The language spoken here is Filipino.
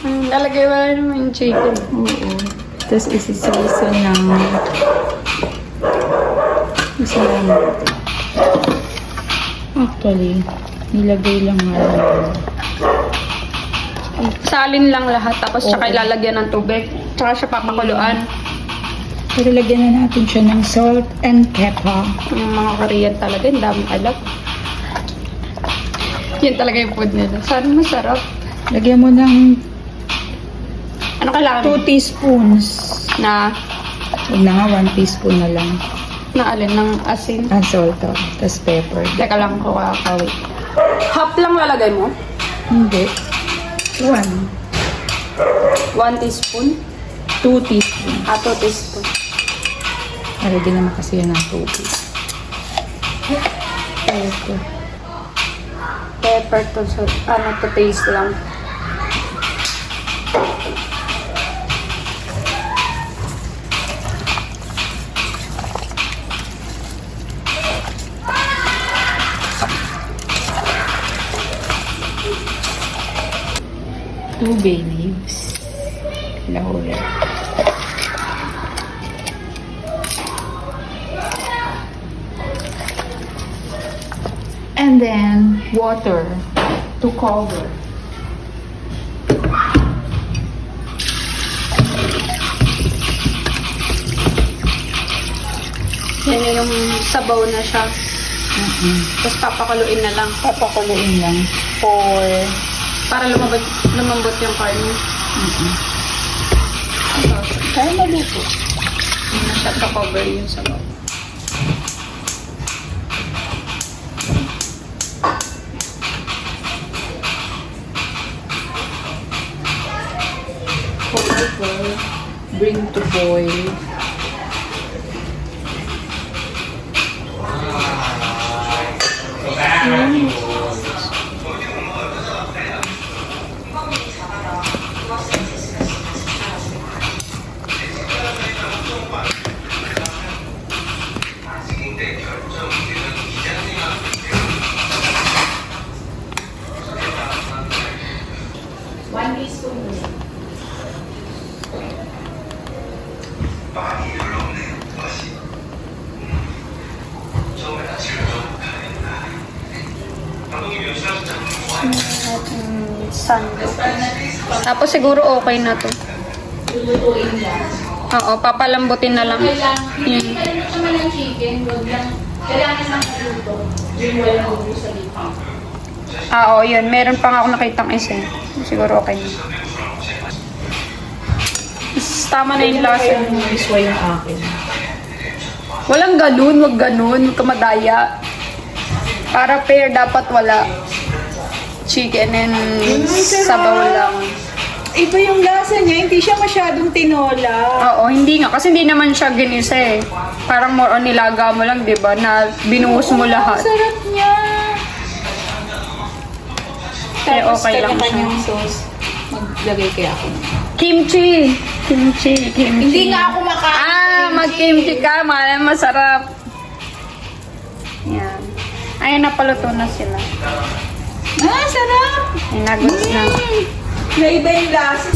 Lalagay mo naman yung chicken. Oo. Tapos isi-season ng masarap natin. Actually, nilagay lang nga lang. Salin lang lahat, tapos tsaka Oo. ilalagyan ng tubig. Tsaka siya papakuluan. Pero lagyan na natin siya ng salt and pepper. Yung mga Korean talaga, yung daming alam. Yan talaga yung food nila. Sana masarap. Lagyan mo ng Ano kailangan? 2 teaspoons. Na, Huwag na nga, 1 teaspoon na lang. na alin, ng asin. Ang salt, tapos pepper. Teka lang ko kakawit. Half lang lalagay mo? Hindi. 1. 1 teaspoon? 2 teaspoon. 2 teaspoon. Ready naman kasi yan ng tubig. Pepper. Pepper to, to taste lang. Two bay leaves. Laurel. And then water to cover. Yan yung sabaw na siya. Tapos papakuluin na lang. Papakuluin lang for Para lumambot yung karne. kaya maluto. Hindi na siya pa-cover yung sabaw. Cover. Bring to boil. Sando. Tapos siguro okay na to. Lulutuin lang. Oo, papalambutin na lang. Yun. Naman ng chicken, wag lang. Kailangan lang maluto. Yung walang luto sa lipang. Oo, yun. Meron pa nga ako nakitang isa. Siguro okay na. Tama na yung lasa. Iswa yung akin. Walang ganun, wag ganun. Huwag ka madaya. Para fair, dapat wala. Chicken and sabaw lang. Iba yung lasa niya, hindi siya masyadong tinola. Oo, hindi nga. Kasi hindi naman siya ginisa eh. Parang more on nilaga mo lang, di ba? Na binuhos mo lahat. Sarap niya. Kaya okay lang siya. kanya-kanyang sauce. Maglagay kaya ako. Kimchi! Kimchi. Hindi nga ako makain. Mag-kimchi ka. Masarap. Yan. Ayun, napaluto na sila. Sarap! Ay, nagos na. Naiba yung lasa.